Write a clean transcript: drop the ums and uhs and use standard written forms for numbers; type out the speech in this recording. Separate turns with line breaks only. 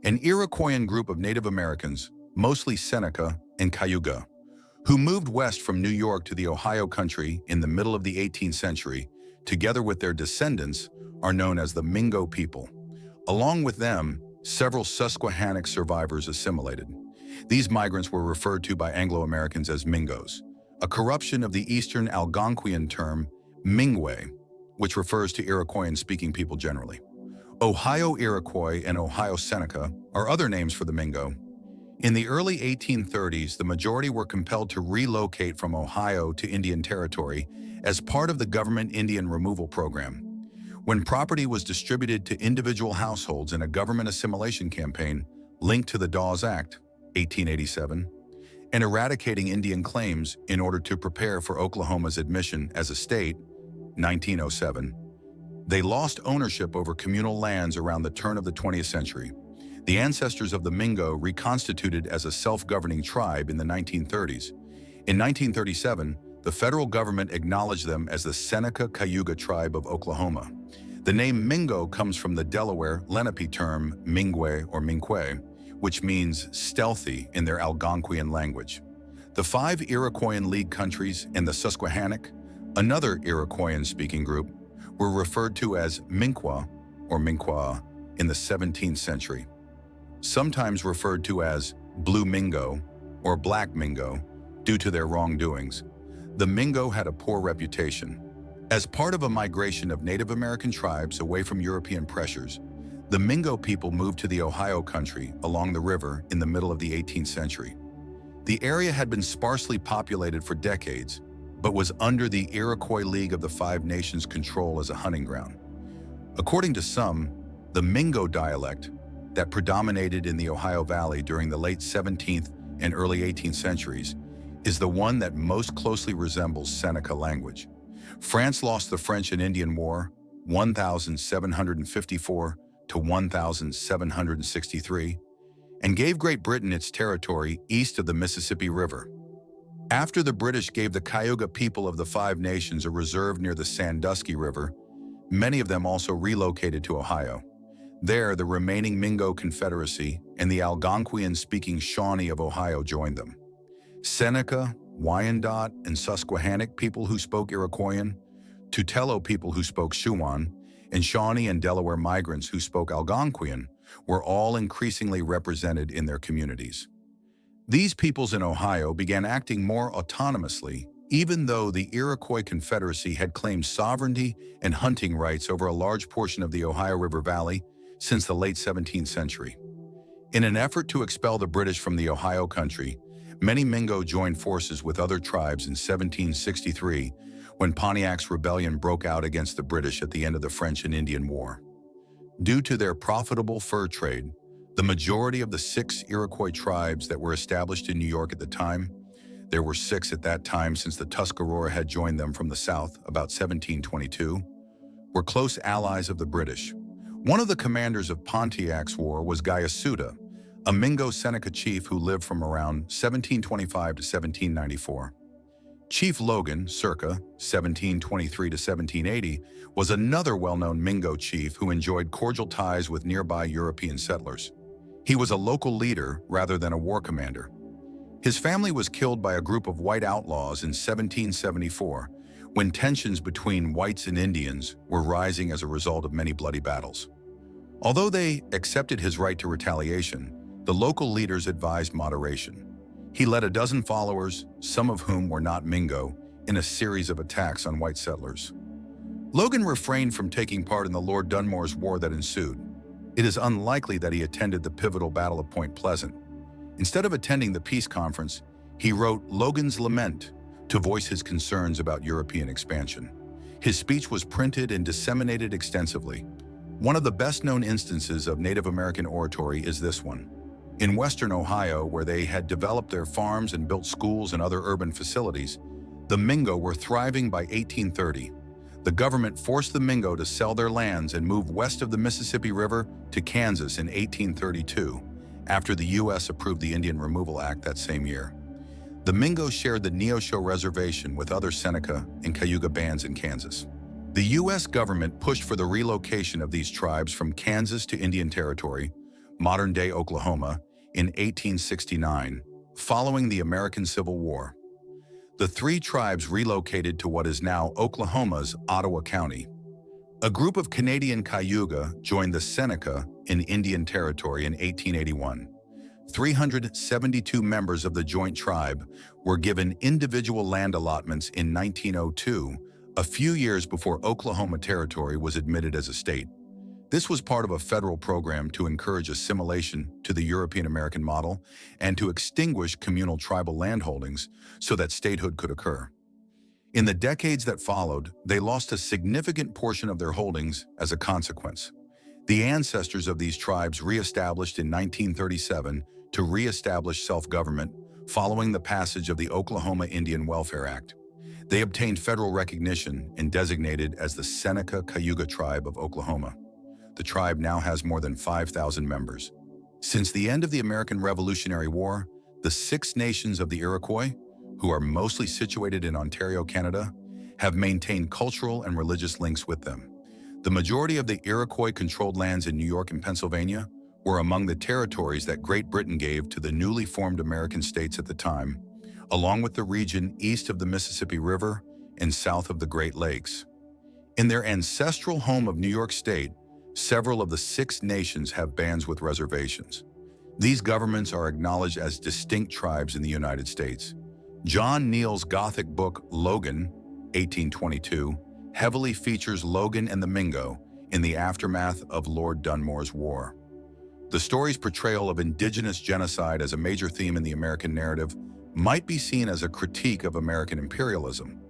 an Iroquoian group of Native Americans, mostly Seneca and Cayuga, who moved west from New York to the Ohio country in the middle of the 18th century, together with their descendants, are known as the Mingo people. Along with them, several Susquehannock survivors assimilated. These migrants were referred to by Anglo-Americans as mingos, a corruption of the Eastern Algonquian term mingwe, which refers to Iroquoian-speaking people generally. Ohio Iroquois and Ohio Seneca are other names for the Mingo. In the early 1830s, the majority were compelled to relocate from Ohio to Indian Territory as part of the government Indian removal program. When property was distributed to individual households in a government assimilation campaign linked to the Dawes Act, 1887, and eradicating Indian claims in order to prepare for Oklahoma's admission as a state, 1907, they lost ownership over communal lands around the turn of the 20th century. The ancestors of the Mingo reconstituted as a self-governing tribe in the 1930s. In 1937, the federal government acknowledged them as the Seneca Cayuga tribe of Oklahoma. The name Mingo comes from the Delaware Lenape term mingwe or mingwe, which means stealthy in their Algonquian language. The 5 Iroquoian League countries and the Susquehannock, another Iroquoian-speaking group, were referred to as Minqua or Minqua in the 17th century, sometimes referred to as Blue Mingo or Black Mingo due to their wrongdoings. The Mingo had a poor reputation. As part of a migration of Native American tribes away from European pressures, the Mingo people moved to the Ohio country along the river in the middle of the 18th century. The area had been sparsely populated for decades, but was under the Iroquois League of the Five Nations' control as a hunting ground. According to some, the Mingo dialect that predominated in the Ohio Valley during the late 17th and early 18th centuries is the one that most closely resembles Seneca language. France lost the French and Indian War, 1754 to 1763, and gave Great Britain its territory east of the Mississippi River. After the British gave the Cayuga people of the Five Nations a reserve near the Sandusky River, many of them also relocated to Ohio. There, the remaining Mingo Confederacy and the Algonquian-speaking Shawnee of Ohio joined them. Seneca, Wyandot, and Susquehannock people who spoke Iroquoian, Tutelo people who spoke Siouan, and Shawnee and Delaware migrants who spoke Algonquian were all increasingly represented in their communities. These peoples in Ohio began acting more autonomously, even though the Iroquois Confederacy had claimed sovereignty and hunting rights over a large portion of the Ohio River Valley since the late 17th century. In an effort to expel the British from the Ohio country, many Mingo joined forces with other tribes in 1763 when Pontiac's rebellion broke out against the British at the end of the French and Indian War. Due to their profitable fur trade, the majority of the 6 Iroquois tribes that were established in New York at the time, there were 6 at that time since the Tuscarora had joined them from the south about 1722, were close allies of the British. One of the commanders of Pontiac's war was Gayasuda, a Mingo Seneca chief who lived from around 1725 to 1794. Chief Logan, circa 1723 to 1780, was another well-known Mingo chief who enjoyed cordial ties with nearby European settlers. He was a local leader rather than a war commander. His family was killed by a group of white outlaws in 1774, when tensions between whites and Indians were rising as a result of many bloody battles. Although they accepted his right to retaliation, the local leaders advised moderation. He led a dozen followers, some of whom were not Mingo, in a series of attacks on white settlers. Logan refrained from taking part in the Lord Dunmore's war that ensued. It is unlikely that he attended the pivotal Battle of Point Pleasant. Instead of attending the peace conference, he wrote Logan's Lament to voice his concerns about European expansion. His speech was printed and disseminated extensively. One of the best-known instances of Native American oratory is this one. In western Ohio, where they had developed their farms and built schools and other urban facilities, the Mingo were thriving by 1830. The government forced the Mingo to sell their lands and move west of the Mississippi River to Kansas in 1832, after the U.S. approved the Indian Removal Act that same year. The Mingo shared the Neosho Reservation with other Seneca and Cayuga bands in Kansas. The U.S. government pushed for the relocation of these tribes from Kansas to Indian Territory, modern-day Oklahoma, in 1869, following the American Civil War. The three tribes relocated to what is now Oklahoma's Ottawa County. A group of Canadian Cayuga joined the Seneca in Indian Territory in 1881. 372 members of the joint tribe were given individual land allotments in 1902, a few years before Oklahoma Territory was admitted as a state. This was part of a federal program to encourage assimilation to the European-American model and to extinguish communal tribal landholdings so that statehood could occur. In the decades that followed, they lost a significant portion of their holdings as a consequence. The ancestors of these tribes re-established in 1937 to re-establish self-government following the passage of the Oklahoma Indian Welfare Act. They obtained federal recognition and designated as the Seneca Cayuga Tribe of Oklahoma. The tribe now has more than 5,000 members. Since the end of the American Revolutionary War, the 6 nations of the Iroquois, who are mostly situated in Ontario, Canada, have maintained cultural and religious links with them. The majority of the Iroquois-controlled lands in New York and Pennsylvania were among the territories that Great Britain gave to the newly formed American states at the time, along with the region east of the Mississippi River and south of the Great Lakes. In their ancestral home of New York State, several of the 6 nations have bands with reservations. These governments are acknowledged as distinct tribes in the United States. John Neal's Gothic book, Logan, 1822, heavily features Logan and the Mingo in the aftermath of Lord Dunmore's War. The story's portrayal of indigenous genocide as a major theme in the American narrative might be seen as a critique of American imperialism.